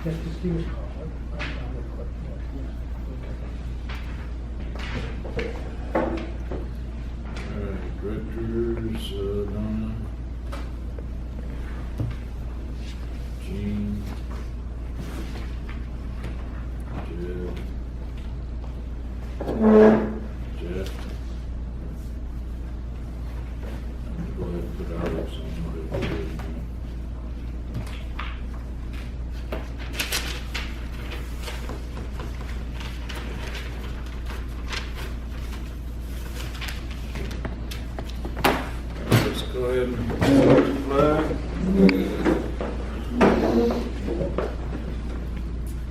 Just to see what's called. Alright, directors, Donna. Jean. Jeff. I'm gonna go ahead and put Alex on whatever it is. Let's go ahead and start the flag.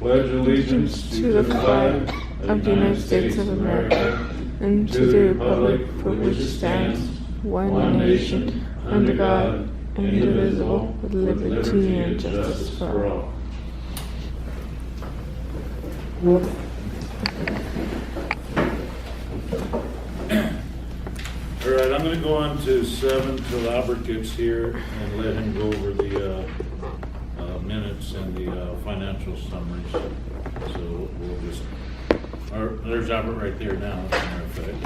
Pledge allegiance to the flag of the United States of America and to the republic for which it stands, one nation, under God, indivisible, with liberty and justice for all. All right, I'm gonna go on to 7 till Albert gets here and let him go over the minutes and the financial summaries. So we'll just, there's Albert right there now, as a matter of fact.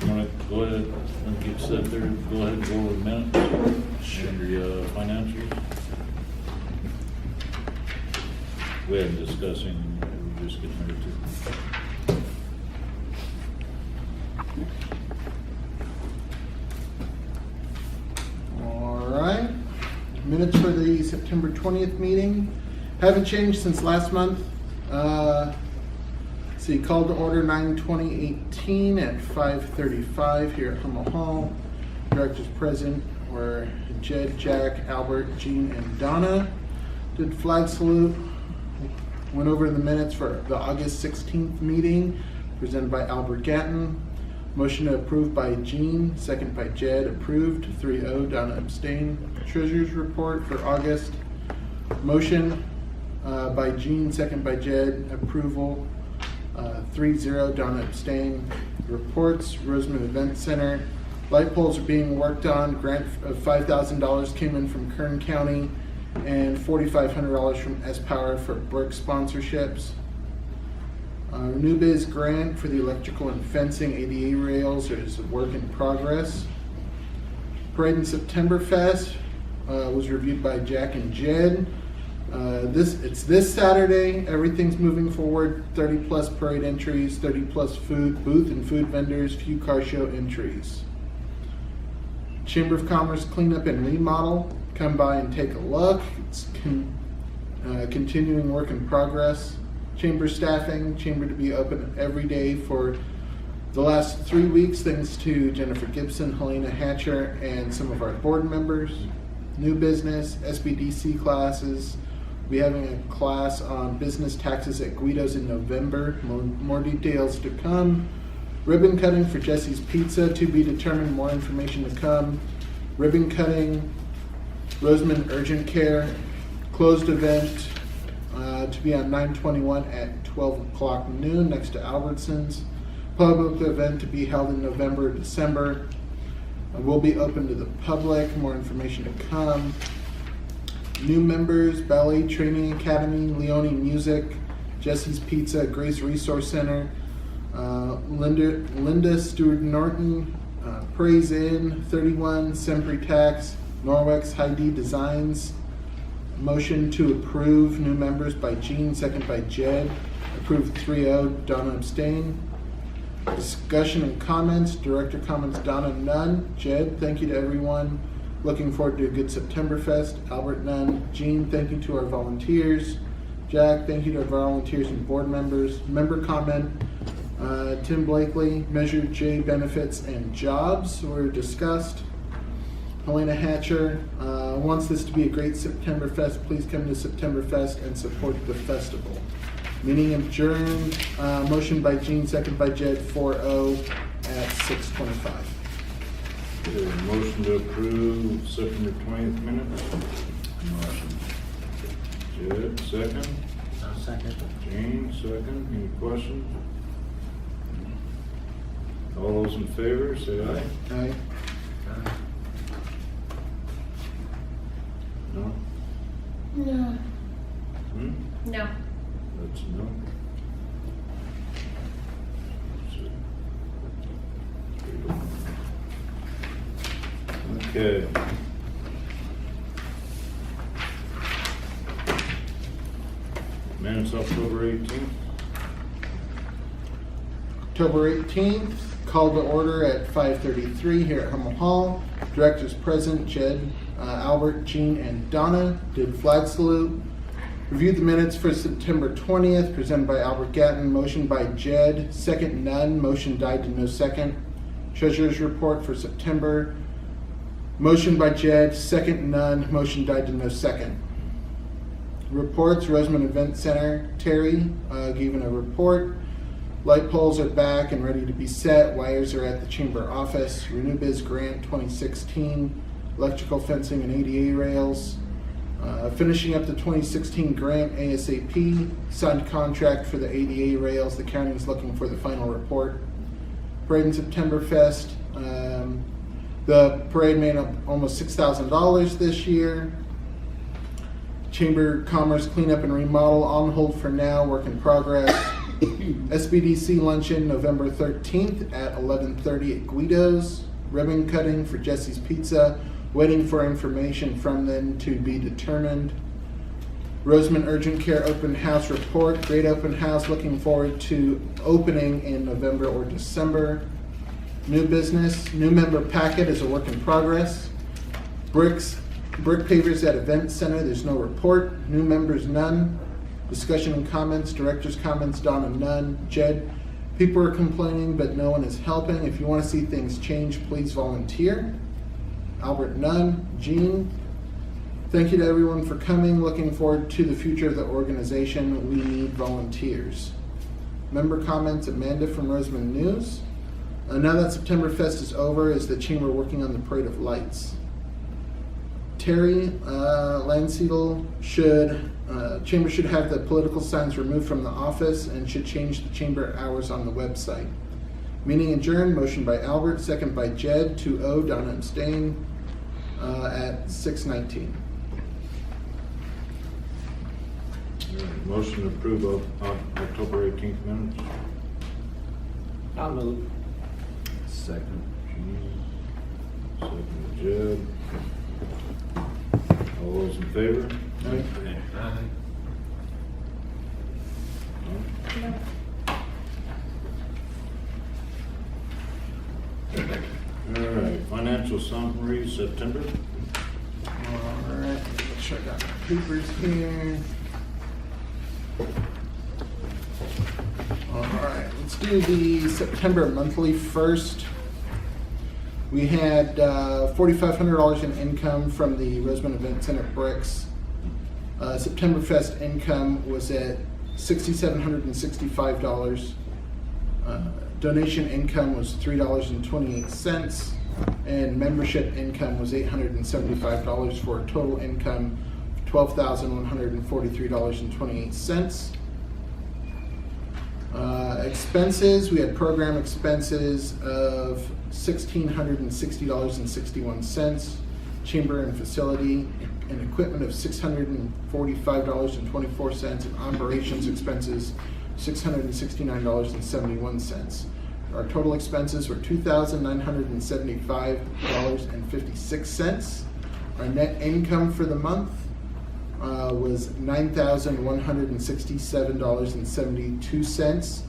You wanna go ahead and get set there, go ahead and go over the minutes and the financials? We haven't discussing, we're just getting ready to. All right, minutes for the September 20th meeting. Haven't changed since last month. See, called to order 9/20/18 at 5:35 here at Hummel Hall. Directors present were Jed, Jack, Albert, Jean, and Donna. Did flag salute. Went over the minutes for the August 16th meeting presented by Albert Gatton. Motion to approve by Jean, second by Jed, approved, 3-0, Donna abstained. Treasurer's report for August. Motion by Jean, second by Jed, approval, 3-0, Donna abstained. Reports, Roseman Event Center. Light poles are being worked on. Grant of $5,000 came in from Kern County and $4,500 from S-Power for work sponsorships. New biz grant for the electrical and fencing ADA rails is a work in progress. Parade and September Fest was reviewed by Jack and Jed. It's this Saturday. Everything's moving forward. 30 plus parade entries, 30 plus food booth and food vendors, few car show entries. Chamber of Commerce cleanup and remodel. Come by and take a look. It's continuing work in progress. Chamber staffing, chamber to be open every day for the last 3 weeks, thanks to Jennifer Gibson, Helena Hatcher, and some of our board members. New business, SBDC classes. We'll be having a class on business taxes at Guido's in November. More details to come. Ribbon cutting for Jesse's Pizza to be determined. More information to come. Ribbon cutting, Roseman Urgent Care, closed event to be on 9/21 at 12 o'clock noon next to Albertsons. Public event to be held in November or December. Will be open to the public. More information to come. New members, Ballet Training Academy, Leone Music, Jesse's Pizza, Grace Resource Center, Linda Stewart Norton, Praise Inn, 31, Sempre Tax, Norwex Heidi Designs. Motion to approve new members by Jean, second by Jed. Approved 3-0, Donna abstain. Discussion and comments. Director comments, Donna none. Jed, thank you to everyone. Looking forward to a good Septemberfest. Albert none. Jean, thank you to our volunteers. Jack, thank you to our volunteers and board members. Member comment. Tim Blakely, Measure J benefits and jobs were discussed. Helena Hatcher wants this to be a great Septemberfest. Please come to Septemberfest and support the festival. Meeting adjourned. Motion by Jean, second by Jed, 4-0 at 6:25. Okay, motion to approve September 20th minutes. Motion. Jed, second. I'll second. Jane, second. Any questions? All those in favor, say aye. Aye. Okay. Minutes October 18th. October 18th, called to order at 5:33 here at Hummel Hall. Directors present, Jed, Albert, Jean, and Donna did flag salute. Reviewed the minutes for September 20th, presented by Albert Gatton, motion by Jed, second none, motion died to no second. Treasurer's report for September, motion by Jed, second none, motion died to no second. Reports, Roseman Event Center, Terry gave a report. Light poles are back and ready to be set. Wires are at the chamber office. Renew-Biz Grant 2016, electrical fencing and ADA rails. Finishing up the 2016 grant ASAP. Signed contract for the ADA rails. The county is looking for the final report. Parade and September Fest. The parade made up almost $6,000 this year. Chamber Commerce cleanup and remodel on hold for now, work in progress. SBDC luncheon November 13th at 11:30 at Guido's. Ribbon cutting for Jesse's Pizza. Waiting for information from them to be determined. Roseman Urgent Care Open House report. Great open house. Looking forward to opening in November or December. New business. New member packet is a work in progress. Brick pavers at Event Center. There's no report. New members, none. Discussion and comments. Director's comments, Donna, none. Jed, people are complaining, but no one is helping. If you want to see things change, please volunteer. Albert, none. Jean, thank you to everyone for coming. Looking forward to the future of the organization. We need volunteers. Member comments, Amanda from Roseman News. Now that September Fest is over, is the chamber working on the Parade of Lights? Terry Landseedle chamber should have the political signs removed from the office and should change the chamber hours on the website. Meeting adjourned, motion by Albert, second by Jed, 2-0, Donna abstain, at 6:19. Motion to approve of October 18th minutes. I'll move. Second, Jean. Second, Jed. All those in favor? Aye. All right, financial summary, September. All right, make sure I got my papers here. All right, let's do the September monthly first. We had $4,500 in income from the Roseman Event Center bricks. September Fest income was at $6,765. Donation income was $3.28, and membership income was $875 for a total income of $12,143.28. Expenses, we had program expenses of $1,660.61, chamber and facility and equipment of $645.24, and operations expenses $669.71. Our total expenses were $2,975.56. Our net income for the month was $9,167.72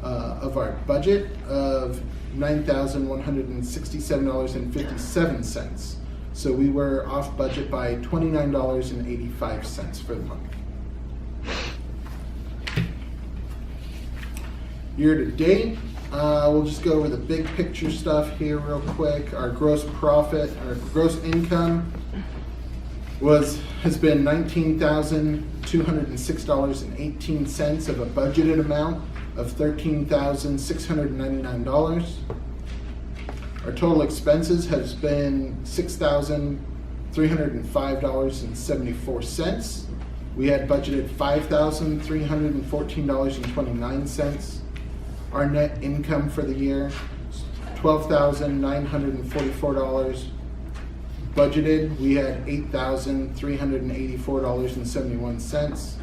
of our budget of $9,167.57. So we were off budget by $29.85 for the month. Year to date, we'll just go over the big picture stuff here real quick. Our gross profit, our gross income has been $19,206.18 of a budgeted amount of $13,699. Our total expenses has been $6,305.74. We had budgeted $5,314.29. Our net income for the year, $12,944. Budgeted, we had $8,384.71.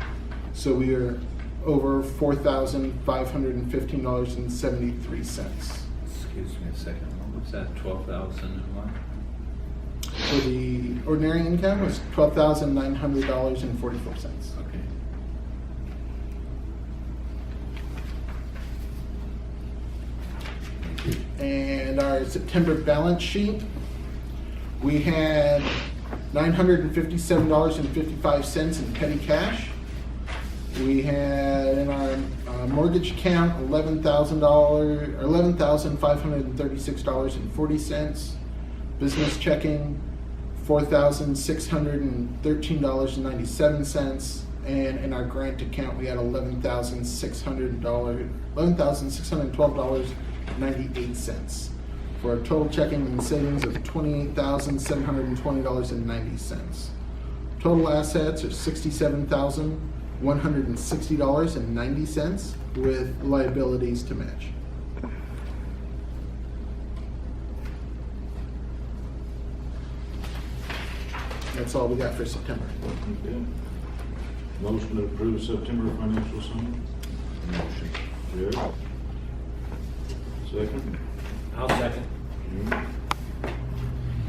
So we are over $4,515.73. Excuse me a second. What was that? 12,000 and what? for the ordinary income was $12,900.44. Okay. And our September balance sheet, we had $957.55 in petty cash. We had in our mortgage account $11,536.40. Business checking $4,613.97, and in our grant account we had $11,612.98 for a total checking and savings of $28,720.90. Total assets are $67,160.90 with liabilities to match. That's all we got for September. Okay. Motion to approve September financial summary? Motion. Jared? Second? I'll second.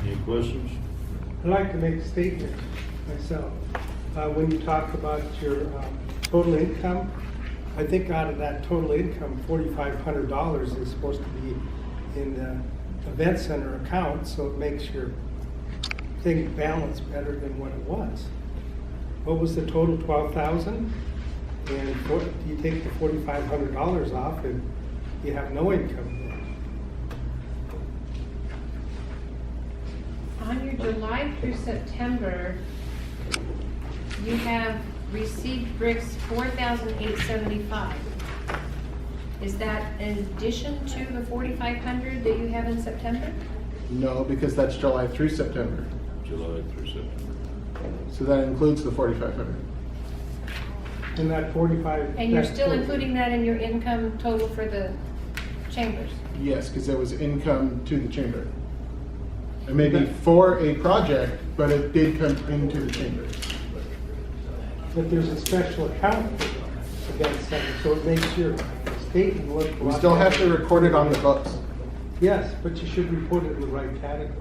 Any questions? I'd like to make a statement myself. When you talk about your total income, I think out of that total income, $4,500 is supposed to be in the event center account, so it makes your thing balance better than what it was. What was the total? 12,000, and you take the $4,500 off, and you have no income there. On your July through September, you have received bricks 4,875. Is that in addition to the 4,500 that you have in September? No, because that's July through September. July through September. So that includes the 4,500. And that 45. And you're that's still total. including that in your income total for the chambers? Yes, because there was income to the chamber. It may be for a project, but it did come into the chamber. But there's a special account against that, so it makes your statement look. a We lot still have better. to record it on the books. Yes, but you should report it in the right category.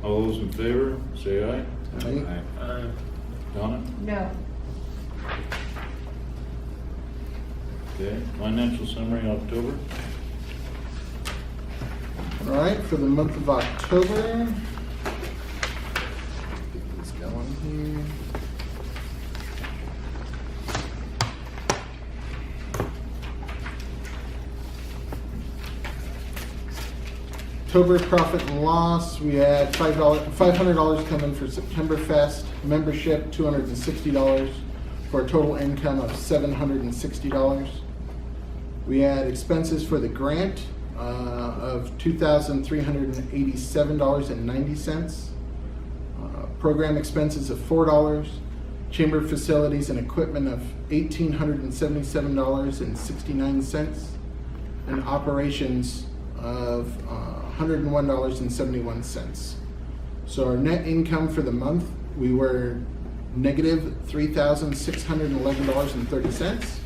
All those in favor, say aye. Aye. Donna? No. Okay, financial summary, October. All right, for the month of October. Get these going here. October profit and loss, we had $500 come in for September Fest, membership $260, for a total income of $760. We had expenses for the grant of $2,387.90. Program expenses of $4. Chamber facilities and equipment of $1,877.69. And operations of $101.71. So our net income for the month, we were negative $3,611.30.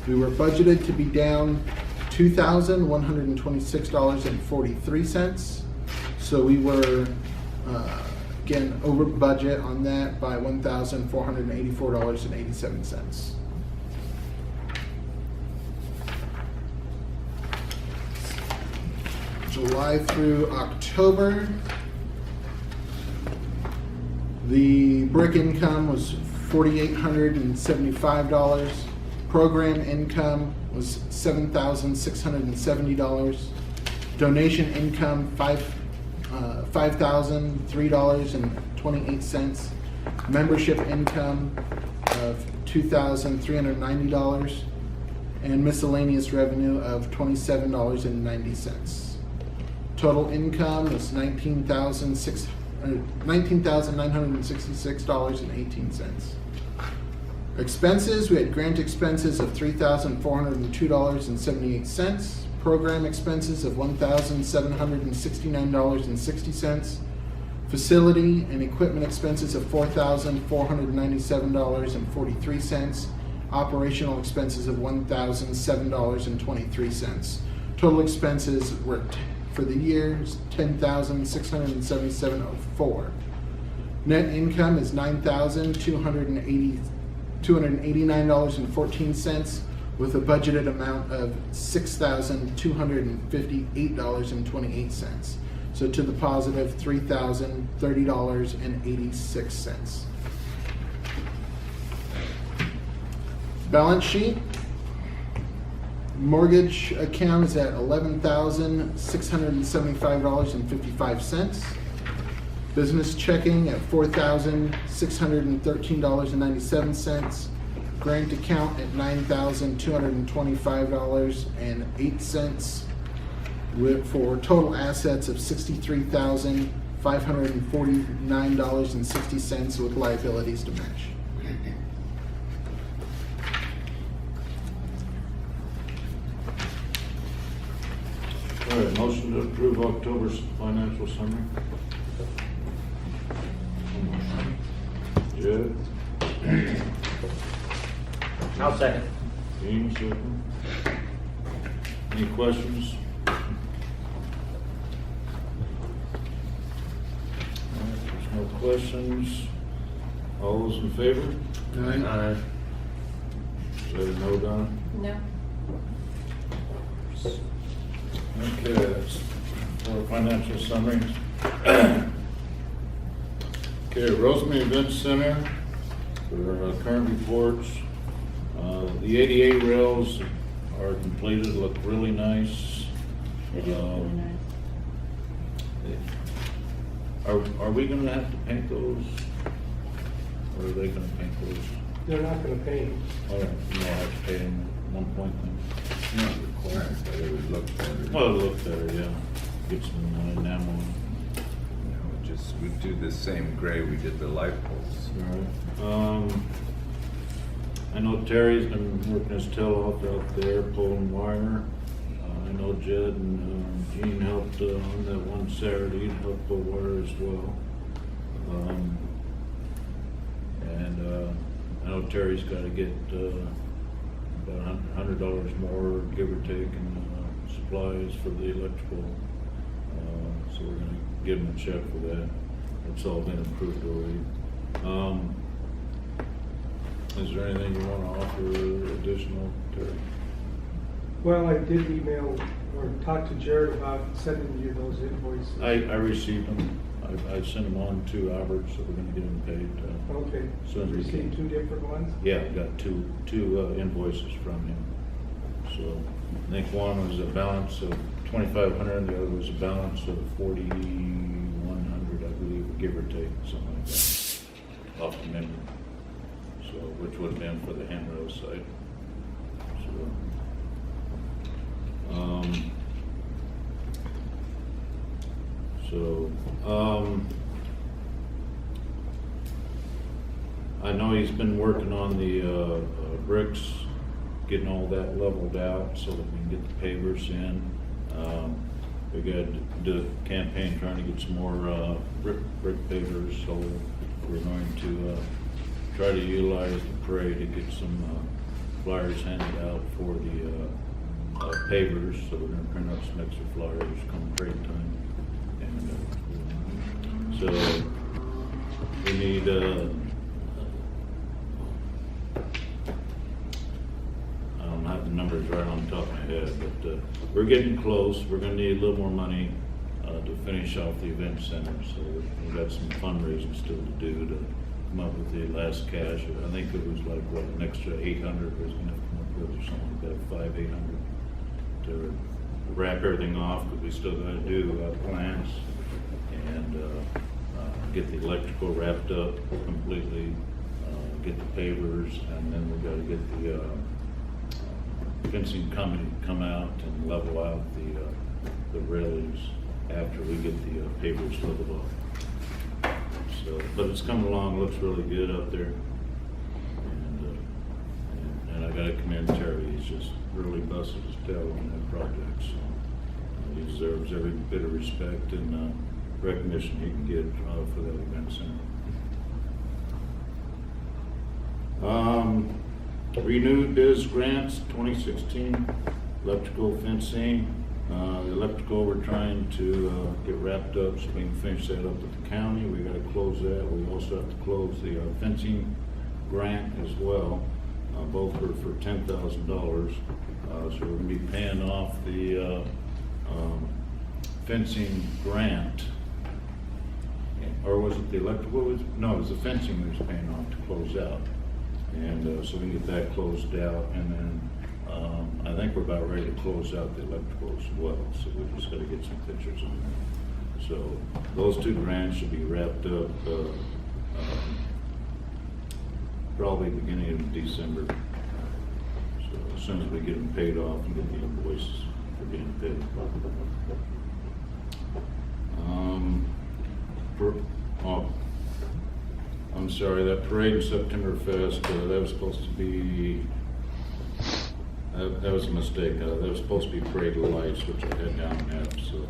We were budgeted to be down $2,126.43. So we were, again, over budget on that by $1,484.87. July through October, the brick income was $4,875. Program income was $7,670. Donation income $5,003.28. Membership income of $2,390, and miscellaneous revenue of $27.90. Total income was $19,966.18. Expenses, we had grant expenses of $3,402.78. Program expenses of $1,769.60. Facility and equipment expenses of $4,497.43. Operational expenses of $1,007.23. Total expenses were for the year $10,677.04. Net income is $9,289.14 with a budgeted amount of $6,258.28. So to the positive, $3,030.86. Balance sheet. Mortgage account is at $11,675.55. Business checking at $4,613.97. Grant account at $9,225.08. For total assets of $63,549.60 with liabilities to match. All right, motion to approve October's financial summary. Jed? I'll second. Dean, second. Any questions? All right, there's no questions. All those in favor? Aye. Is that a no, Donna? No. Okay, that's for financial summary. Okay, Rosemary Event Center for current reports. The ADA rails are completed, look really nice. They do look really nice. Are we gonna have to paint those? Or are they gonna paint those? They're not gonna paint. All right, we'll have to pay them at one point then. Not required, but it would look better. Well, it looked better, yeah. Get some enamel. You know, we do the same gray we did the light poles. All right. I know Terry's been working his tail off out there pulling wire. I know Jed and Gene helped on that one Saturday, helped pull wire as well. I know Terry's got to get about $100 more, give or take, in supplies for the electrical. So we're going to give him a check for that. It's all been approved already. Is there anything you want to offer additional, Terry? Well, I did email or talk to Jared about sending you those invoices. I received them. I sent them on to Albert, so we're going to get them paid. Okay, As soon as we received can. 2 different ones? Yeah, I got two invoices from him. So I think one was a balance of $2,500, and the other was a balance of $4,100, I believe, give or take, something like that, off the memory. So, which would have been for the handrail side. I know he's been working on the bricks, getting all that leveled out so that we can get the pavers in. We got to do a campaign trying to get some more brick pavers, so we're going to try to utilize the parade to get some flyers handed out for the pavers. So we're going to print out some extra flyers come parade time. And so we need I don't have the numbers right on the top of my head, but we're getting close. We're going to need a little more money to finish off the event center. So we've got some fundraising still to do to come up with the last cash. I think it was like, what, an extra 800 was going to come up with, or something like that, 800 to wrap everything off, because we still got to do plans and get the electrical wrapped up completely, get the pavers, and then we got to get the fencing come out and level out the railings after we get the pavers leveled off. So, but it's coming along, looks really good up there. And I gotta commend Terry, he's just really busted his tail on that project, so he deserves every bit of respect, and recognition he can get for that event center. Renewed biz grants 2016, electrical fencing. The electrical we're trying to get wrapped up so we can finish that up with the county. We got to close that. We also have to close the fencing grant as well. Both are for $10,000. So we're going to be paying off the fencing grant. Or was it the electrical? No, it was the fencing we was paying off to close out. And so we can get that closed out. And then I think we're about ready to close out the electrical as well. So we just got to get some pictures on that. So those two grants should be wrapped up probably beginning of December. So as soon as we get them paid off and get the invoices for being paid. I'm sorry, that parade in September Fest, that was supposed to be, that was a mistake. That was supposed to be Parade of Lights, which I had down in F, so.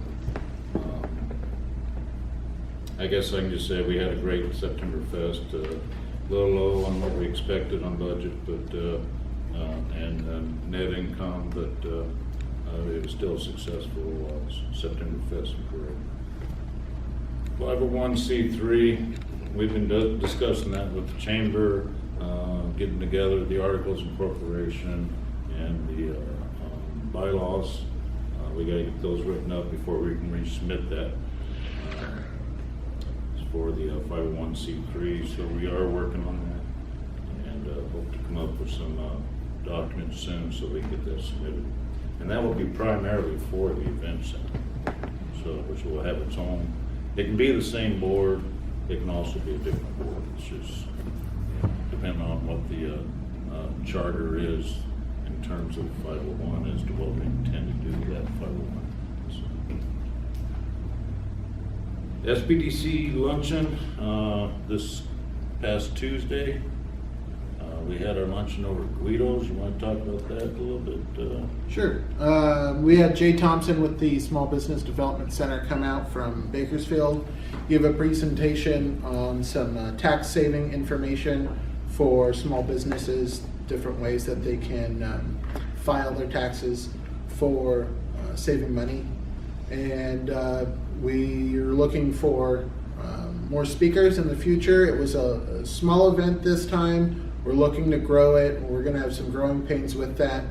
I guess I can just say we had a great September Fest, a little low on what we expected on budget, but, and net income, but it was still a successful September Fest and parade. 501c3, we've been discussing that with the chamber, getting together the articles of incorporation and the bylaws. We got to get those written up before we can resubmit that for the 501c3. So we are working on that and hope to come up with some documents soon so we can get that submitted. And that will be primarily for the event center, so which will have its own. It can be the same board. It can also be a different board. It's just depending on what the charter is in terms of 501 as to what we intend to do with that 501. So. SBDC luncheon this past Tuesday. We had our luncheon over at Guido's. You want to talk about that a little bit? Sure. We had Jay Thompson with the Small Business Development Center come out from Bakersfield, give a presentation on some tax saving information for small businesses, different ways that they can file their taxes for saving money. And we are looking for more speakers in the future. It was a small event this time. We're looking to grow it. We're going to have some growing pains with that.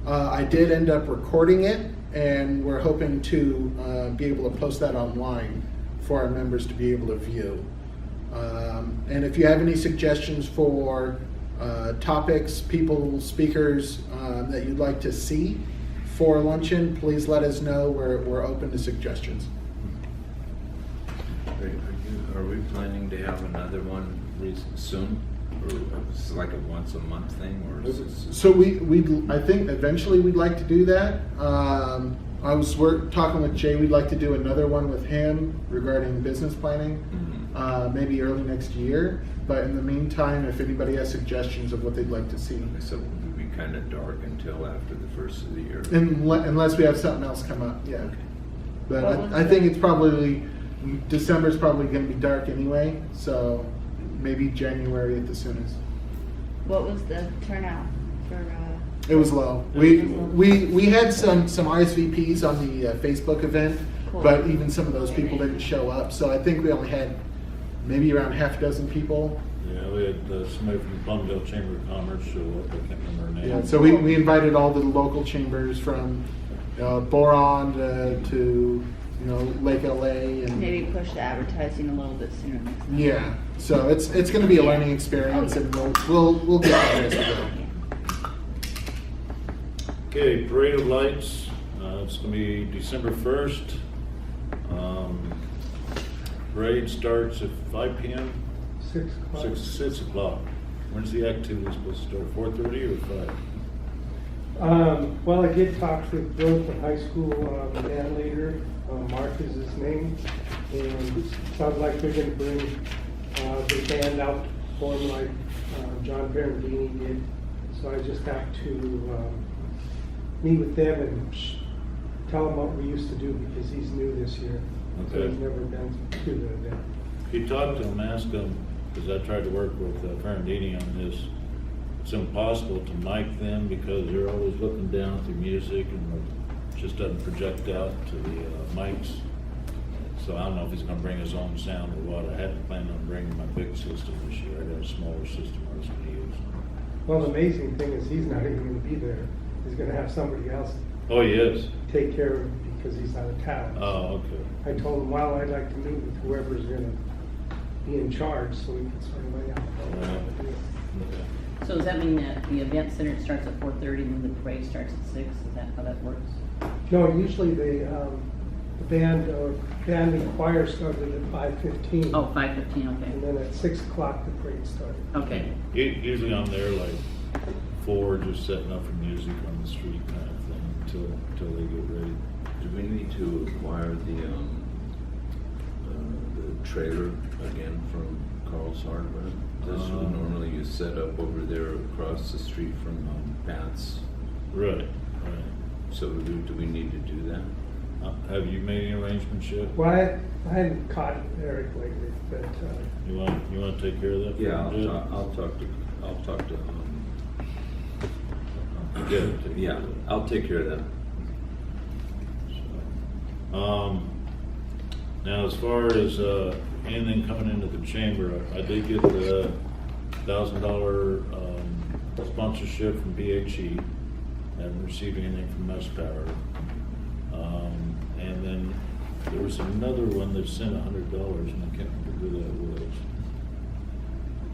I did end up recording it, and we're hoping to be able to post that online for our members to be able to view. And if you have any suggestions for topics, people, speakers that you'd like to see for luncheon, please let us know. We're open to suggestions. Are we planning to have another one soon? Or is it like a once a month thing, or is it? So I think eventually we'd like to do that. I was talking with Jay. We'd like to do another one with him regarding business planning, maybe early next year. But in the meantime, if anybody has suggestions of what they'd like to see, So it would be kind of dark until after the first of the year. unless we have something else come up, yeah. But I think it's probably December's probably going to be dark anyway. So. Maybe January at the soonest. What was the turnout for? It was low. We had some RSVPs on the Facebook event, Cool. but even some of those people didn't show up. So I think we only had maybe around half a dozen people. Yeah, we had somebody from the Palmdale Chamber of Commerce show up. I can't remember her name. Yeah. So we invited all the local chambers from Boron to Lake LA and Maybe push the advertising a little bit sooner next time. yeah. So it's going to be a learning experience, and we'll get there as we go. Okay, Parade of Lights. It's going to be December 1st. Parade starts at 5 p.m. 6 o'clock. 6 o'clock. When's the activity supposed to start? 4:30 or 5? Well, I did talk to Burlington High School band leader, Mark is his name, and it sounds like they're going to bring the band out to perform like John Berendini did. So I just have to meet with them and tell him what we used to do because he's new this year. So Okay. he's never been to the event. If you talk to them, ask them, because I tried to work with Ferrandini on this, it's impossible to mic them because they're always looking down through music and it just doesn't project out to the mics. So I don't know if he's gonna bring his own sound or what. I hadn't planned on bringing my big system this year. I got a smaller system I was gonna use. Well, the amazing thing is he's not even gonna be there. He's gonna have somebody else Oh, he is? take care of it because he's out of town. Oh, okay. I told him, well, I'd like to meet with whoever's gonna be in charge so we can sort of lay out how we're gonna do it. Okay. So does that mean that the event center starts at 4:30 and then the parade starts at 6? Is that how that works? No, usually the band and choir started at 5:15. Oh, 5:15, And okay. then at 6 o'clock, the parade started. Okay. Usually I'm there like 4, just setting up for music on the street kind of thing until they get ready. Do we need to acquire the trailer again from Carl's Hardware? This would normally you set up over there across the street from Pat's. Right, right. So do we need to do that? Have you made any arrangements yet? Well, I hadn't caught Eric lately, but You want to take care of that? Yeah, Jed? I'll talk to Yeah, take care yeah, of that. I'll take care of that. Now, as far as anything coming into the chamber, I did get the $1,000 sponsorship from BHE. Haven't received anything from Power. And then there was another one that sent $100, and I can't remember who that was.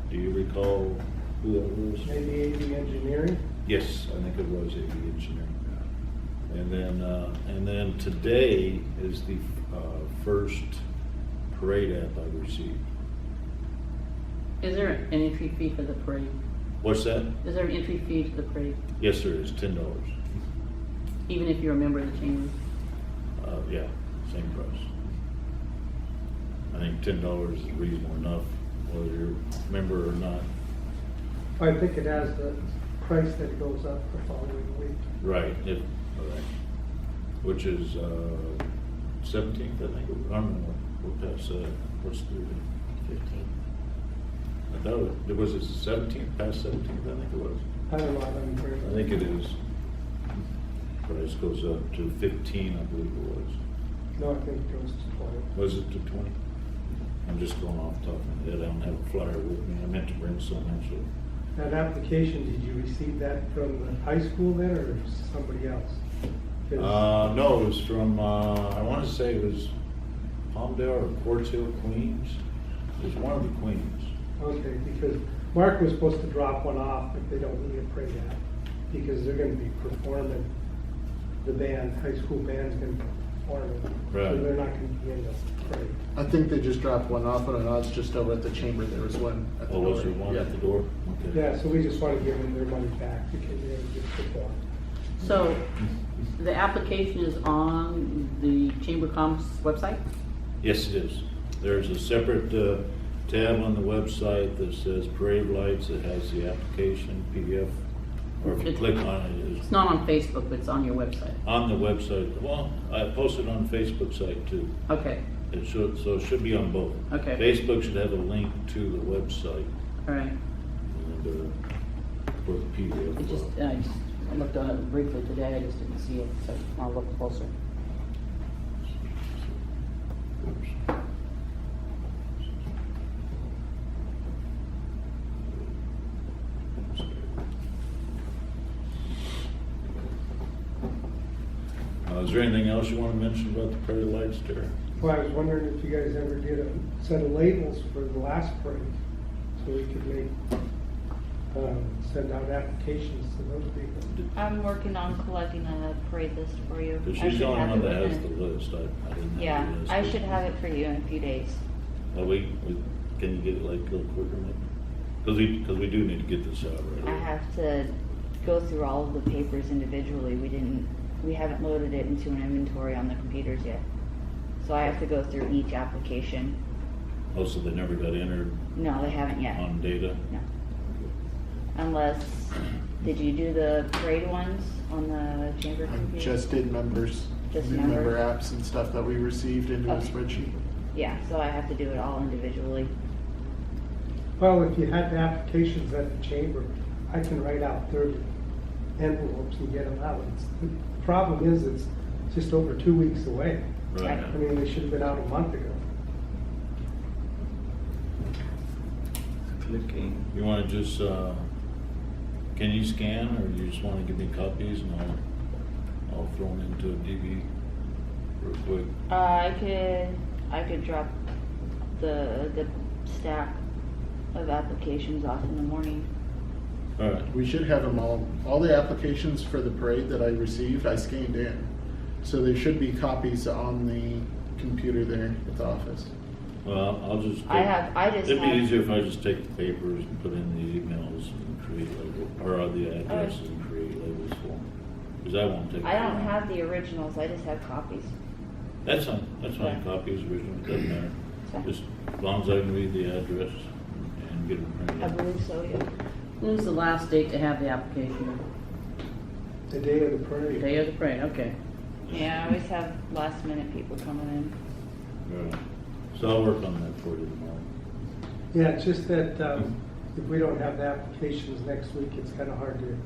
Do you recall who that was? maybe AV Engineering. Yes, I think it was AV Engineering. And then today is the first parade app I received. Is there an entry fee for the parade? What's that? Is there an entry fee to the parade, Yes, there is, $10. even if you're a member of the chamber? Yeah, same price. I think $10 is reasonable enough, whether you're a member or not. I think it has the price that goes up the following week. Right, right. Which is 17th, I think. I don't know what that said. What's the 15th? I thought it was the 17th, past 17th, I think it was. I don't know, I haven't heard. I think it is. Price goes up to 15, I believe it was. No, I think it goes to 20. Was it to 20? I'm just going off the top of my head. I don't have a flyer with me. I meant to bring some actually. That application, did you receive that from the high school then, or somebody else? 'Cause- No, it was from, I want to say it was Palmdale or Quartz Hill, Queens. It was one of the Queens. Okay, because Mark was supposed to drop one off, but they don't need a parade app, because they're gonna be performing, the band, high school band's gonna be performing. So Right. they're not gonna be in the parade. I think they just dropped one off, and I know it's just over at the chamber. There was one at the Oh, door. was there one at the door? Okay. Yeah, so we just wanna give them their money back, because they're gonna get football. So the application is on the Chamber of Commerce website? Yes, it is. There's a separate tab on the website that says Parade Lights. It has the application PDF, or if you It's- click on it, It's not on Facebook, but it's on your website. on the website. Well, I posted on the Facebook site too. Okay, It should, so it should be on both. Okay. Facebook should have a link to the website all right. and for the PDF. It just, I looked on it briefly today, I just didn't see it, so I'll look closer. Oops. Is there anything else you want to mention about the Prairie Lights, Terry? Well, I was wondering if you guys ever did a set of labels for the last parade, so we could make, send out applications to those people. I'm working on collecting a parade list for you. Because I she's should the only have one it that has within- the list. I didn't have Yeah, the list. I should have it for you in a few days. Can you get it like a little quicker maybe? Because we do need to get this out right I away. have to go through all of the papers individually. We haven't loaded it into an inventory on the computers yet. So I have to go through each application. Oh, so they never got entered No, they haven't yet. on data? No. Unless, did you do the parade ones on the chamber I computer? just did members Just new member member? apps and stuff that we received into the Okay. spreadsheet. Yeah, so I have to do it all individually. Well, if you had the applications at the chamber, I can write out 30 envelopes and get them out. The problem is, it's just over 2 weeks away. Right. I mean, they should have been out a month ago. Clicking. You wanna just, can you scan, or you just wanna give me copies and I'll throw them into a DB real quick? I could drop the stack of applications off in the morning. Alright, We should have them all the applications for the parade that I received, I scanned in. So there should be copies on the computer there at the office. well, I'll just. I just It'd be have- easier if I just take the papers and put in the emails and create labels, or the addresses and create labels for them. Cause that won't take. I don't long. have the originals, I just have copies. That's fine, Yeah. copies, original, doesn't matter. Okay. Just as long as I can read the address and get it printed. I believe so, yeah. When's the last date to have the application? The day of the parade. Day of the parade, okay. Yeah, I always have last minute people coming in. Right. So I'll work on that for you tomorrow. Yeah, it's just that if we don't have the applications next week, it's kind of hard to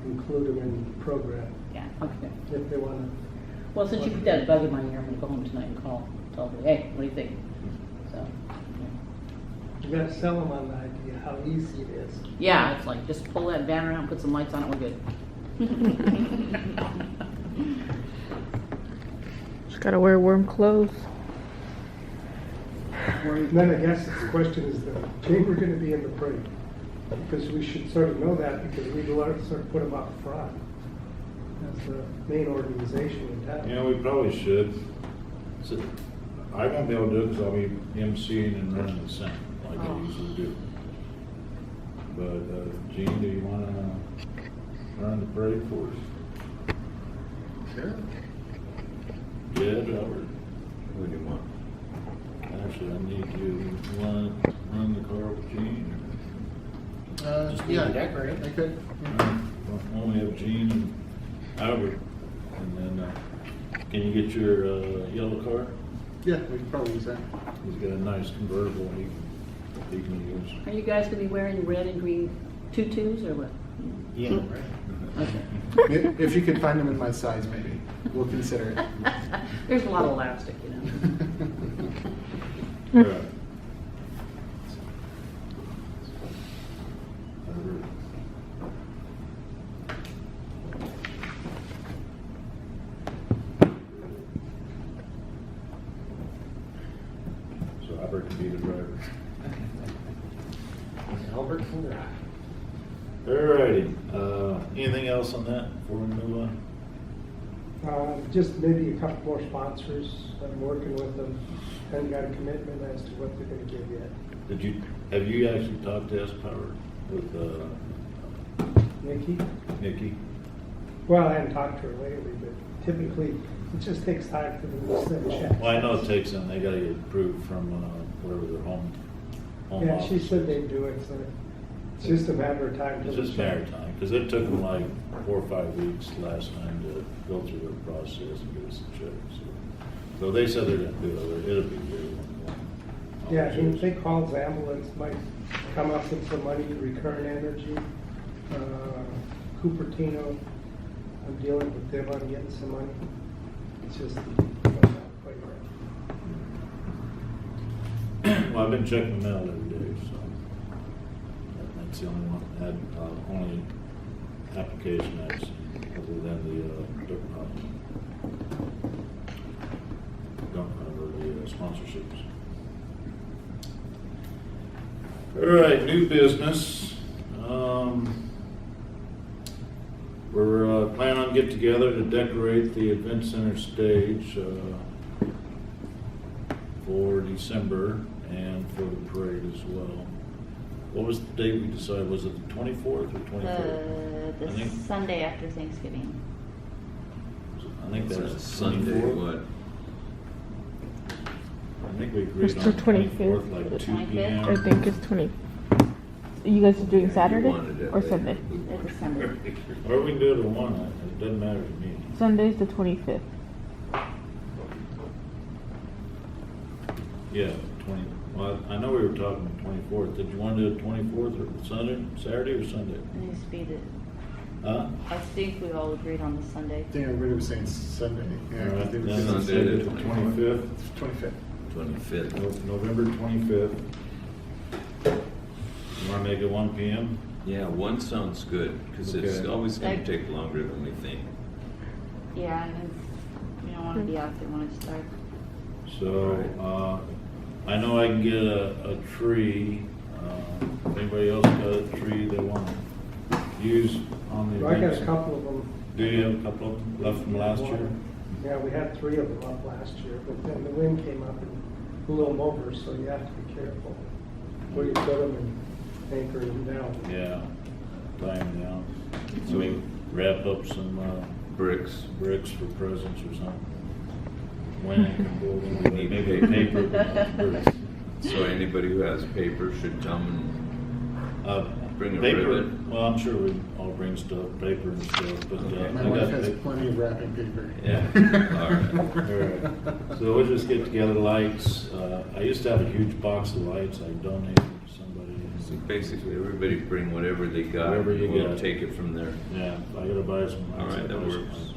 include them in the program Yeah. Okay. if they want to. Well, since you put that bug in my ear, I'm gonna go home tonight and tell them, hey, what do you think? So, You got to sell them on the idea how easy it is. yeah, it's like, just pull that banner out, put some lights on it, we're good. Just gotta wear warm clothes. And then I guess the question is, the chamber going to be in the parade? Because we should sort of know that, because we sort of put them up front. That's the main organization in town. Yeah, we probably should. So, I won't be able to do it because I'll be emceeing and running the center like I usually do. But, Gene, do you wanna run the parade for us? Sure. Yeah, Robert. What do you want? Actually, I need you to run the car with Gene. Just Yeah, leave it I could. Why don't we have Gene and Albert, and then, can you get your, yellow car? Yeah, we could probably use that. He's got a nice convertible he can use. Are you guys gonna be wearing red and green tutus or what? Yeah. Okay. If you could find them in my size, maybe. We'll consider it. There's a lot of elastic, you know. Alright. So Albert can be the driver. Albert can drive. Alrighty, anything else on that before we move on? Just maybe a couple more sponsors. I'm working with them. Haven't got a commitment as to what they're going to give yet. Have you actually talked to S-Power with, Nikki? Nikki? Well, I haven't talked to her lately, but typically, it just takes time for them to send checks. Well, I know it takes them, they gotta get approved from, wherever their home Yeah, she office said is. they'd do it, so it's just a matter of time. It's till just the check. maritime, because it took them like 4 or 5 weeks last time to go through the process and get us a check, so they said they're gonna do it, it'll be good. Yeah, he they called ambulance, might come up with some money, Recurrent Energy, Cupertino. I'm dealing with them on getting some money. It's just not quite right. Well, I've been checking the mail every day, so that's the only one, only application I've seen, other than the sponsorships. All right, new business. We're planning on get together to decorate the event center stage for December and for the parade as well. What was the date we decided? Was it the 24th or 23rd? I The think- Sunday after Thanksgiving. I think It's that's a Sunday, 24th. what? I think we agreed It's on the the 25th. 24th, like The 2 25th? p.m. I think it's 20. You guys are doing You Saturday wanted it or later. Sunday? We wanted It's Sunday. Or we can do it at 1, it doesn't matter to me. Sunday's the 25th. Yeah, 20, well, I know we were talking the 24th. Did you want to do the 24th or Saturday or Sunday? It needs to be the, Huh? I think we all agreed on the Sunday. I think everybody was saying Sunday. Yeah, All right, they were then saying Sunday the 25th, 25th. 25th. November 25th. You want to make it 1 p.m.? Yeah, 1 sounds good, because it's Okay. always gonna Like- take longer than we think. Yeah, and we don't want to be out there when it starts. So, I know I can get a tree. If anybody else got a tree they want to use on the I got events? a couple of them. Do you have a couple of them left from last year? Yeah, we had 3 of them up last year, but then the wind came up and blew them over, so you have to be careful where you put them and anchor them down. Yeah, tie them down. So we wrap up some Bricks. bricks for presents or something. When it can go, We need maybe paper. paper, but not bricks. So anybody who has paper should come Bring a Paper, ribbon. well, I'm sure we all bring stuff, paper and stuff, but Okay. My I wife got has paper. plenty of wrapping paper. Yeah. All right. Alright, so we'll just get together lights. I used to have a huge box of lights I donated to somebody. So basically, everybody bring whatever they got. Whatever you We'll got. take it from there. Yeah, I gotta buy some lights. All right, I'll that buy some works. lights.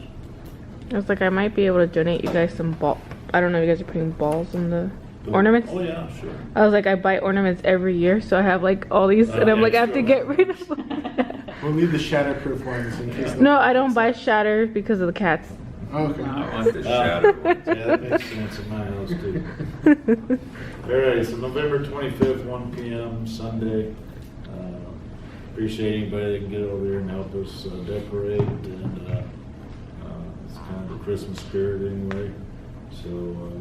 I was like, I might be able to donate you guys some ball. I don't know if you guys are putting balls in the ornaments. Oh, yeah, sure. I was like, I buy ornaments every year, so I have like all these, and I'm like, I have to extra. get rid of them. We'll need the shatterproof ones in case. No, I don't buy shatter because of the cats. Okay. I want the shadow one. Yeah, that makes sense in my house too. All right, so November 25th, 1 p.m., Sunday. Appreciate anybody that can get over here and help us decorate, and it's kind of the Christmas spirit anyway. So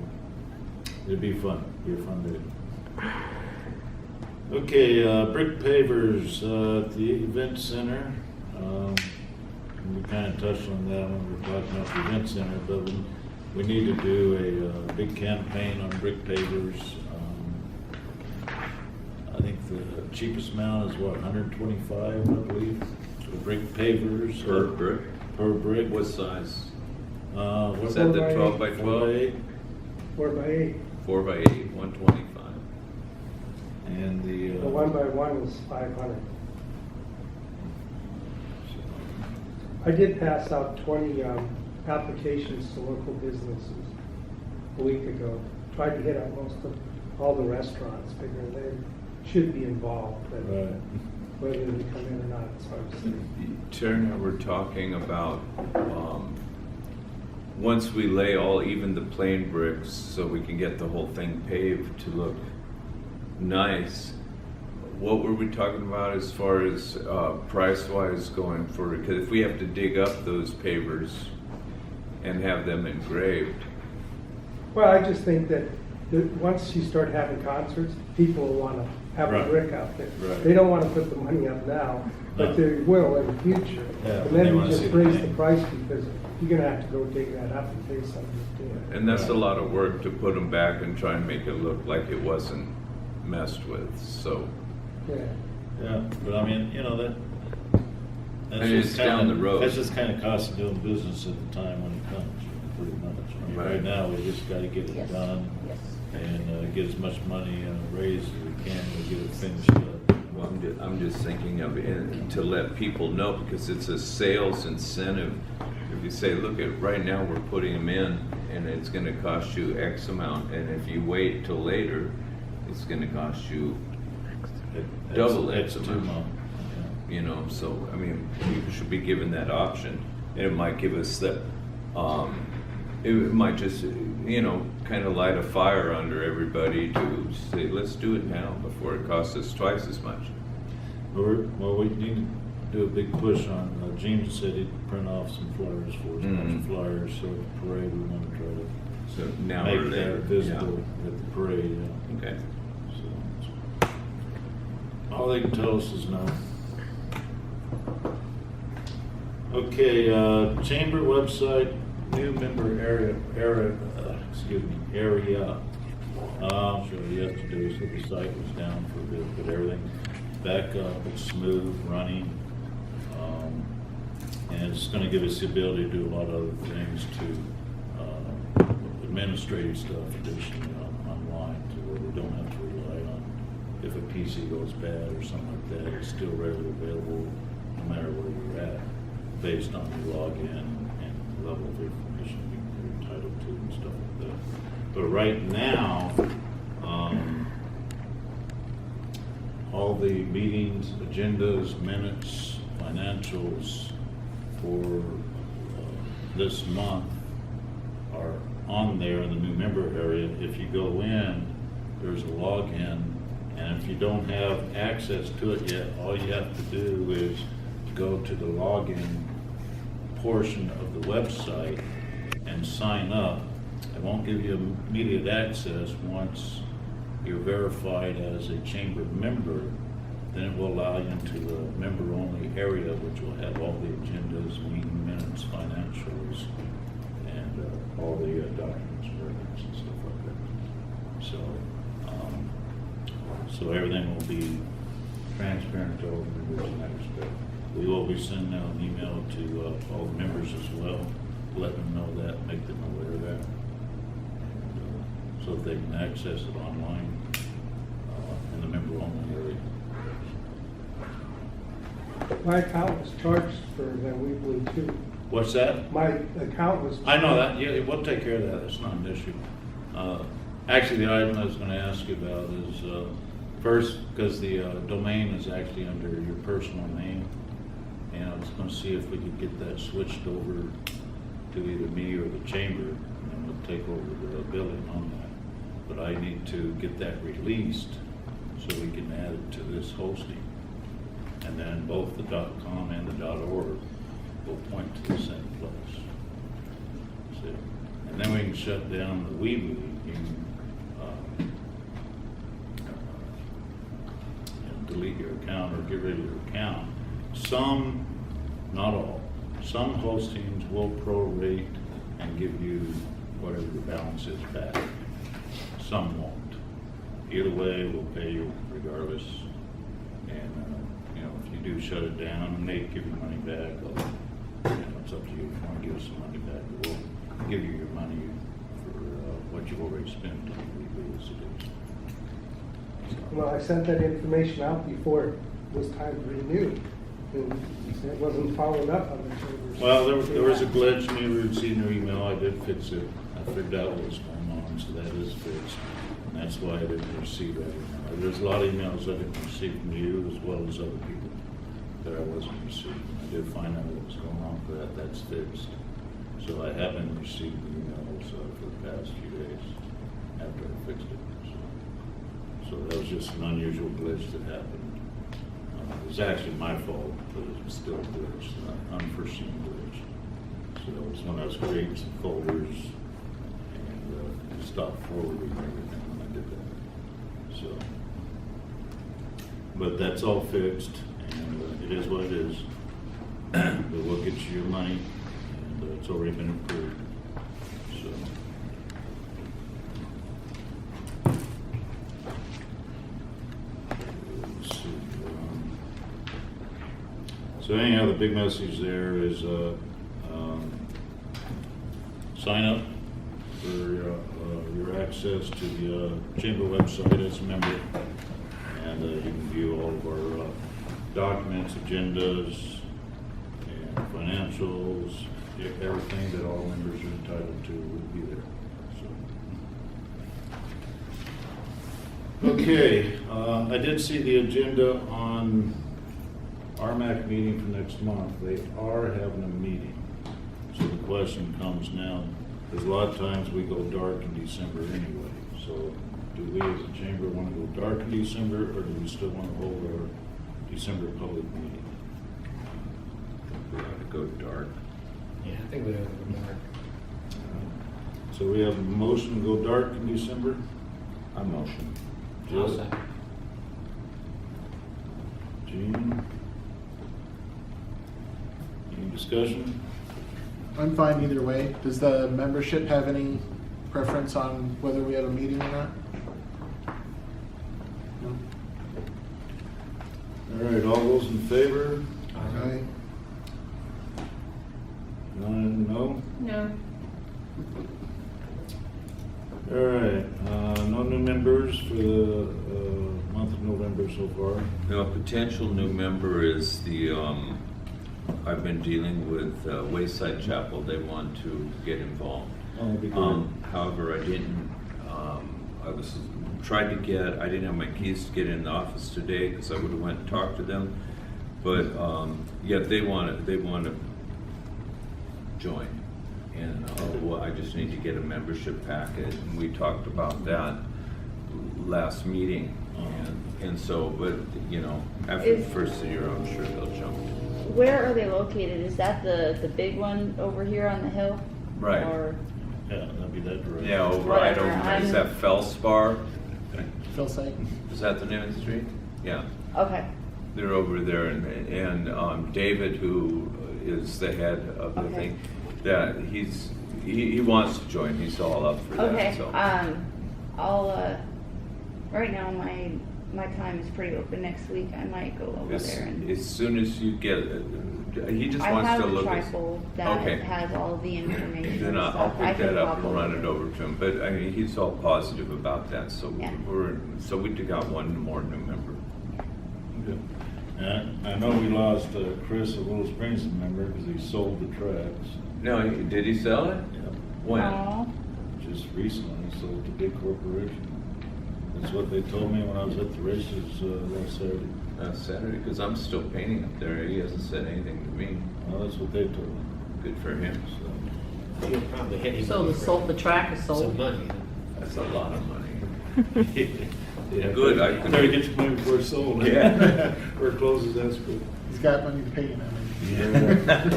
it'd be fun. It'd be a fun day. Okay, brick pavers at the event center. We kind of touched on that when we were talking about the event center, but we need to do a big campaign on brick pavers. I think the cheapest amount is what, 125, I believe, for brick pavers. Per brick? Per brick. What size? What's Is that the by 12 by 4 by 12? 8? 4 by 8. 4 by 8, 125. And the. The 1 by 1 is 500. I did pass out 20 applications to local businesses a week ago. Tried to hit up most of all the restaurants, figuring they should be involved, but Right. whether they come in or not, it's hard to say. Turner, we're talking about, once we lay even the plain bricks, so we can get the whole thing paved to look nice. What were we talking about as far as price-wise going for, because if we have to dig up those pavers and have them engraved, Well, I just think that once you start having concerts, people will want to have Right. a brick out there. Right. They don't want to put the money up now, but No. they will in the future. Yeah, And they then you wanna see just the raise the thing. price because you're gonna have to go dig that up and pay somebody to do it. and that's a lot of work to put them back and try and make it look like it wasn't messed with, so. Yeah. Yeah, but I mean, you know, that's And just it's down the road. That's just kind of cost of doing business at the time when it comes, pretty much. I mean, Right. right now, we just gotta get it Yes. done Yes. and get as much money raised as we can to get it finished up. Well, I'm just thinking of it to let people know, because it's a sales incentive. If you say, look at, right now, we're putting them in, and it's gonna cost you X amount, and if you wait till later, it's gonna cost you, Double X X two amount. month. you know, so, I mean, people should be given that option. And it might give us that, it might just, you know, kind of light a fire under everybody to say, let's do it now before it costs us twice as much. Well, we need to do a big push on, Gene said he'd print off some flyers for us, a bunch of Mhm. flyers, so at the parade, we want to try to So now or make later. that visible at the parade, yeah. Okay. So, all they can tell us is no. Okay, chamber website, new member area. Sure, yesterday, so the site was down for a bit, but everything back up, it's smooth, running. And it's gonna give us the ability to do a lot of other things to, administrative stuff additionally online to if a PC goes bad or something like that, it's still readily available no matter where you're at, based on your login and level of information you're entitled to and stuff like that. But right now, all the meetings, agendas, minutes, financials for this month are on there in the new member area. If you go in, there's a login, and if you don't have access to it yet, all you have to do is go to the login portion of the website and sign up. It won't give you immediate access. Once you're verified as a chamber member, then it will allow you into the member-only area, which will have all the agendas, meeting minutes, financials, and all the documents, records, and stuff like that. So everything will be transparent to all the members in that respect. We will be sending out an email to all the members as well, letting them know that, make them aware of that, so that they can access it online in the member-only area. My account was charged for that weekly too. What's that? My account was. I know that, yeah, we'll take care of that, it's not an issue. Actually, the item I was gonna ask you about is, first, because the domain is actually under your personal name, and I was gonna see if we could get that switched over to either me or the chamber, and then we'll take over the billing on that. But I need to get that released so we can add it to this hosting. And then both the .com and the .org will point to the same place. See? And then we can shut down the Weebly. You can delete your account or get rid of your account. Some, not all, some hostings will prorate and give you whatever the balance is back. Some won't. Either way, we'll pay you regardless. And if you do shut it down and they give you money back, it's up to you. If you want to give us some money back, we'll give you your money for what you've already spent on Weebly as it is. Well, I sent that information out before it was time to renew, and it wasn't followed up on the chambers. Well, there was a glitch. Maybe we received your email. I did fix it. I figured out what was going on, so that is fixed. And that's why I didn't receive that email. There's a lot of emails I didn't receive from you as well as other people that I wasn't receiving. I did find out what was going on for that. That's fixed. So I haven't received the emails for the past few days after I fixed it. So that was just an unusual glitch that happened. It was actually my fault, but it was still a glitch, an unforeseen glitch. So it was when I was creating some folders and stopped forwarding everything when I did that. So, but that's all fixed, and it is what it is. But we'll get you your money, and it's already been approved. So. So anyhow, the big message there is sign up for your access to the chamber website as a member, and you can view all of our documents, agendas, and financials, everything that all members are entitled to will be there. So. Okay, I did see the agenda on RMAC meeting for next month. They are having a meeting. So the question comes now, because a lot of times we go dark in December anyway. So do we as a chamber want to go dark in December, or do we still want to hold our December public meeting? We ought to go dark. Yeah, I think we ought to go dark. So we have a motion to go dark in December? I motion. I'll Jill? second. Gene? Any discussion? I'm fine either way. Does the membership have any preference on whether we have a meeting or not? No? All right, all those in favor? Aye. None, no? No. All right, no new members for the month of November so far? Now, a potential new member is the, I've been dealing with Wayside Chapel. They want to get involved. Oh, that'd be good. However, I didn't, I didn't have my keys to get in the office today because I would have went and talked to them. But, yeah, they want to join. And well, I just need to get a membership packet, and we talked about that last meeting. And so, but, you know, after the first of the year, I'm sure they'll jump. Where are they located? Is that the big one over here on the hill? Right. Or, Yeah, that'd be that direction. Yeah, right over there. Is that Felspar? Phil site. Is that the name of the street? Yeah. okay, They're over there, and David, who is the head of the Okay. thing, that he wants to join. He's all up for that. okay, So. I'll, right now my time is pretty open next week. I might go over there and. As soon as you get, he just I wants have to a look at. trifold that Okay. has all the information. Then and I'll stuff. I pick can that up pop and run over it there. over to him. But I mean, he's all positive about that. So Yeah. we got one more new member. Good. And I know we lost Chris of Little Springs, a member, because he sold the tracks. No, did he sell it? Yeah. When? Aw. Just recently, he sold to big corporation. That's what they told me when I was at the races last Saturday. Saturday, because I'm still painting up there. He hasn't said anything to me. Well, that's what they told me. Good for him. So, You'll probably hit him So over the track is some sold? money. That's a lot of money. yeah, Good, I could- better get your money before it's sold. Yeah. Or it closes, that's good. He's got money to pay you now.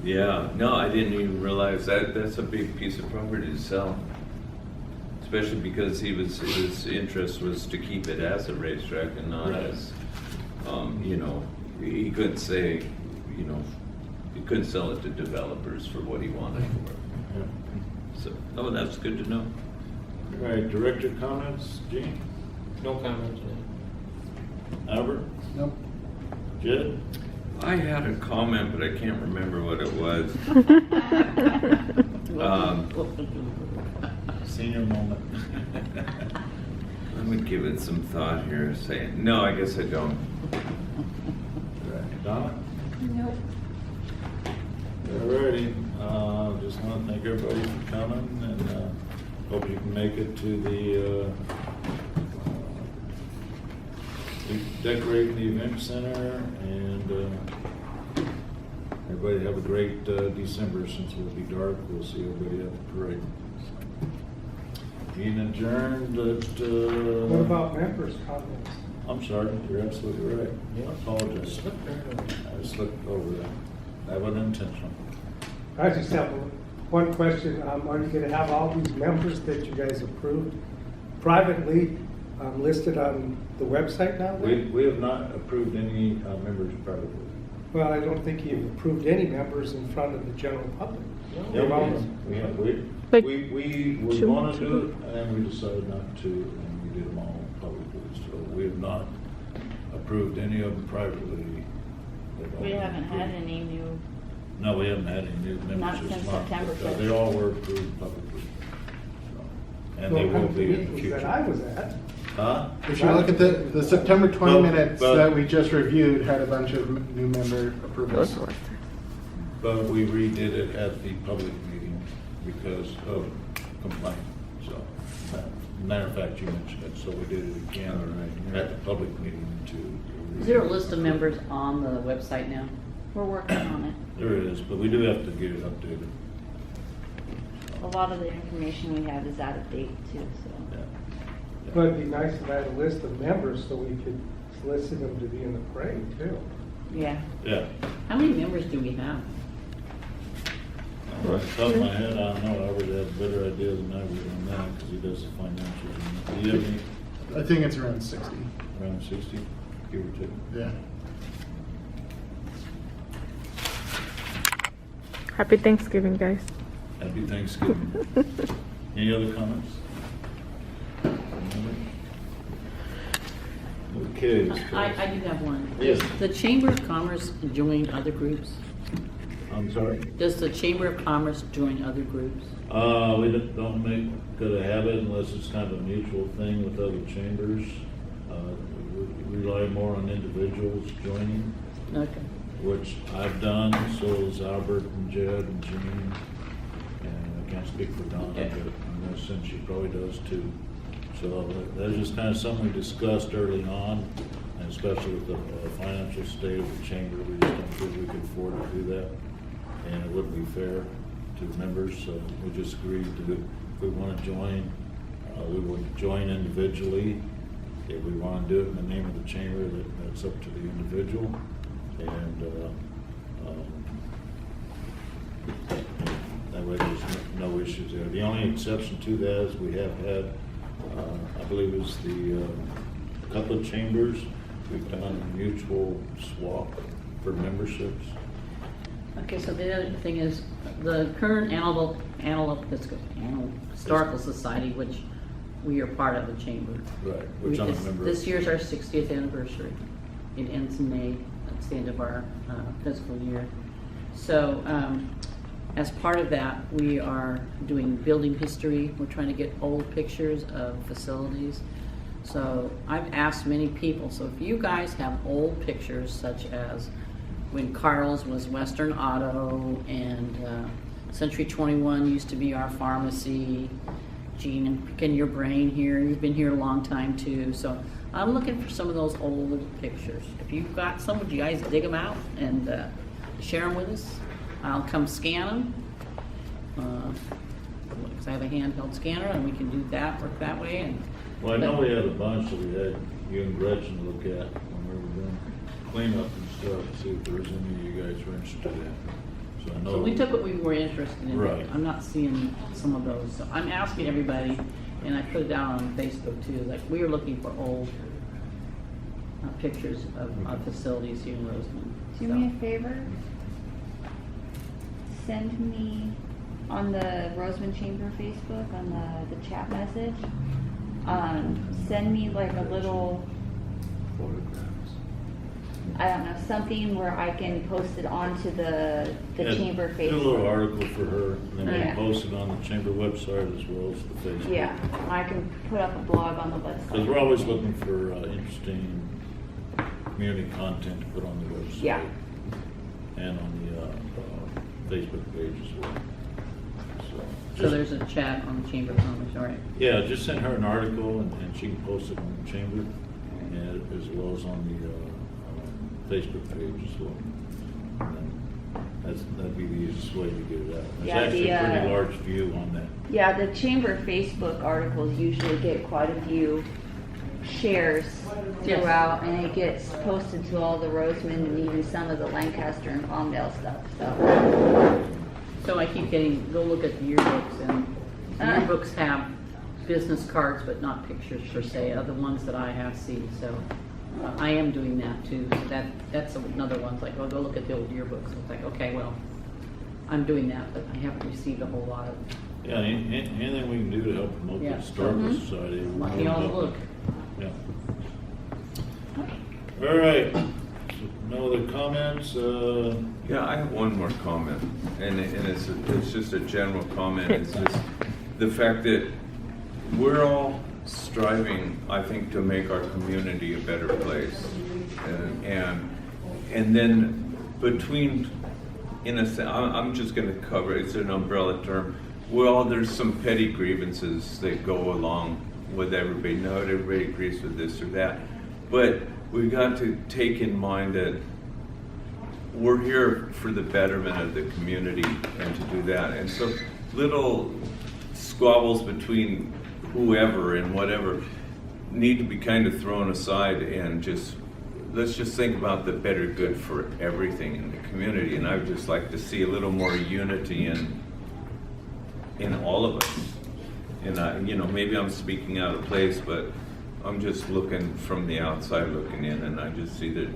Yeah, no, I didn't even realize that's a big piece of property to sell. Especially because his interest was to keep it as a racetrack and not Right. as, you know, he couldn't say, you know, he couldn't sell it to developers for what he wanted for it. Yeah. So, oh, that's good to know. All right, director comments, Gene, No comment today. Albert, Nope. Jed? I had a comment, but I can't remember what it was. Senior moment. Let me give it some thought here. Say, no, I guess I don't. Donna? Nope. Alrighty, just want to thank everybody for coming and hope you can make it to the decorating the event center and everybody have a great December since it will be dark. We'll see everybody at the parade. Meeting adjourned at. What about members' comments? I'm sorry, you're absolutely right. I apologize. Slipped right over. I slipped over that. That wasn't intentional. I just have one question. Are you going to have all these members that you guys approved privately listed on the website now? then? We have not approved any members privately. Well, I don't think you've approved any members in front of the general public. Yeah, They've all- Like, we were two- going to do it, and then we decided not to, and we did them all publicly. So we have not approved any of them privately. They've all We been haven't had approved. any new, No, we haven't had any new members Not this since month. September but, 5th. They all were approved publicly. So, and they Well, will the be in the meetings future. that I was at. Huh? If you look at the September 20 Well, minutes but- that we just reviewed, had a bunch of new member approvals. those were. But we redid it at the public meeting because of complaint, so. Matter of fact, you mentioned it, so we did it again at the public meeting to. Is there a list of members on the website now? we're working on it. There is, but we do have to get it updated. A lot of the information we have is out of date too, so. Yeah. But it'd be nice if I had a list of members so we could solicit them to be in the parade too. Yeah. Yeah. How many members do we have? Off the top of my head, I don't know, I would have a better idea than I would on that, because he does the financials. Do you have any, I think it's around 60. around 60, give or take? Yeah. Happy Thanksgiving, guys. Happy Thanksgiving. Any other comments? Okay. I do have one. Yes. Does the Chamber of Commerce join other groups? I'm sorry? Does the Chamber of Commerce join other groups? We don't make good a habit unless it's kind of a mutual thing with other chambers. we rely more on individuals joining, Okay. which I've done, so is Albert and Jed and Jean. And I can't speak for Donna, Okay. but I'm gonna assume she probably does too. So that's just kind of something we discussed early on, and especially with the financial state of the chamber, we just don't think we can afford to do that. And it wouldn't be fair to the members, so we just agreed to, if we want to join, we would join individually. If we want to do it in the name of the chamber, that's up to the individual. And that way there's no issues there. The only exception to that is we have had, I believe it's the couple of chambers, we've done a mutual swap for memberships. Okay, so the other thing is, the current Historical Society, which we are part of the chamber. Right, which I'm a member of. This year's our 60th anniversary. It ends in May. That's the end of our fiscal year. So as part of that, we are doing building history. We're trying to get old pictures of facilities. So I've asked many people, so if you guys have old pictures such as when Carl's was Western Auto and Century 21 used to be our pharmacy. Gene, and picking your brain here, you've been here a long time too. So I'm looking for some of those old pictures. If you've got some, would you guys dig them out and share them with us? I'll come scan them. Because I have a handheld scanner and we can do that, work that way. And Well, I know we had a bunch that we had you and Gretchen look at when we were doing cleanup and stuff, see if there was any of you guys were interested in. So I know. so we took what we were interested in. Right. I'm not seeing some of those. So I'm asking everybody, and I put it down on Facebook too, like we are looking for old pictures of facilities here in Roseman. Do me a favor. Send me on the Roseman Chamber Facebook, on the chat message, send me like a little, Photographs. I don't know, something where I can post it onto the Yeah, chamber do a little Facebook. article for her, and then we Yeah. post it on the chamber website as well as the Facebook. Yeah, I can put up a blog on the Because website. we're always looking for interesting community content to put on the website. Yeah. And on the Facebook page as well. So just- there's a chat on the Chamber of Commerce, all right. Yeah, just send her an article and she can post it on the chamber and as well as on the Facebook page as well. And then that'd be the easiest way to get it out. There's Yeah, actually a pretty the, large view on that. Yeah, the chamber Facebook articles usually get quite a few shares Yes. throughout, and it gets posted to all the Roseman and even some of the Lancaster and Palmdale stuff, so. So I keep getting, go look at the yearbooks, and the yearbooks have business cards, but not pictures per se, of the ones that I have seen, so I am doing that too. That's another one, it's like, oh, go look at the old yearbooks. It's like, okay, well, I'm doing that, but I haven't received a whole lot of, Yeah, anything we can do to help promote the Yeah. Historical Mhm. Society. we're let more me than all welcome. look. Yeah. All right, no other comments? Yeah, I have one more comment, and it's just a general comment. It's just the fact that we're all striving, I think, to make our community a better place, and then between, in a sense, I'm just going to cover it's an umbrella term. Well, there's some petty grievances that go along with everybody. Not everybody agrees with this or that, but we got to take in mind that we're here for the betterment of the community and to do that. And so little squabbles between whoever and whatever need to be kind of thrown aside and let's just think about the better good for everything in the community. And I would just like to see a little more unity in all of us. And maybe I'm speaking out of place, but I'm just looking from the outside looking in, and I just see that,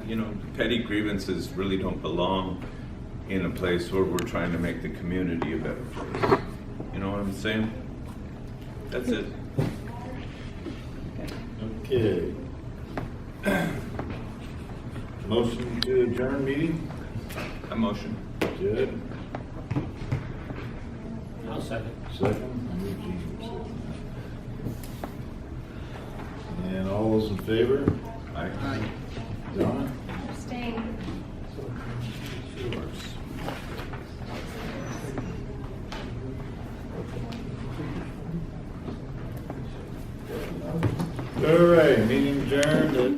petty grievances really don't belong in a place where we're trying to make the community a better place. You know what I'm saying? That's it. Okay. Motion to adjourn meeting? A motion. Good. I'll second. Second, Eugene, second. And all those in favor? favor? Aye. Donna? Abstain. All right, meeting adjourned at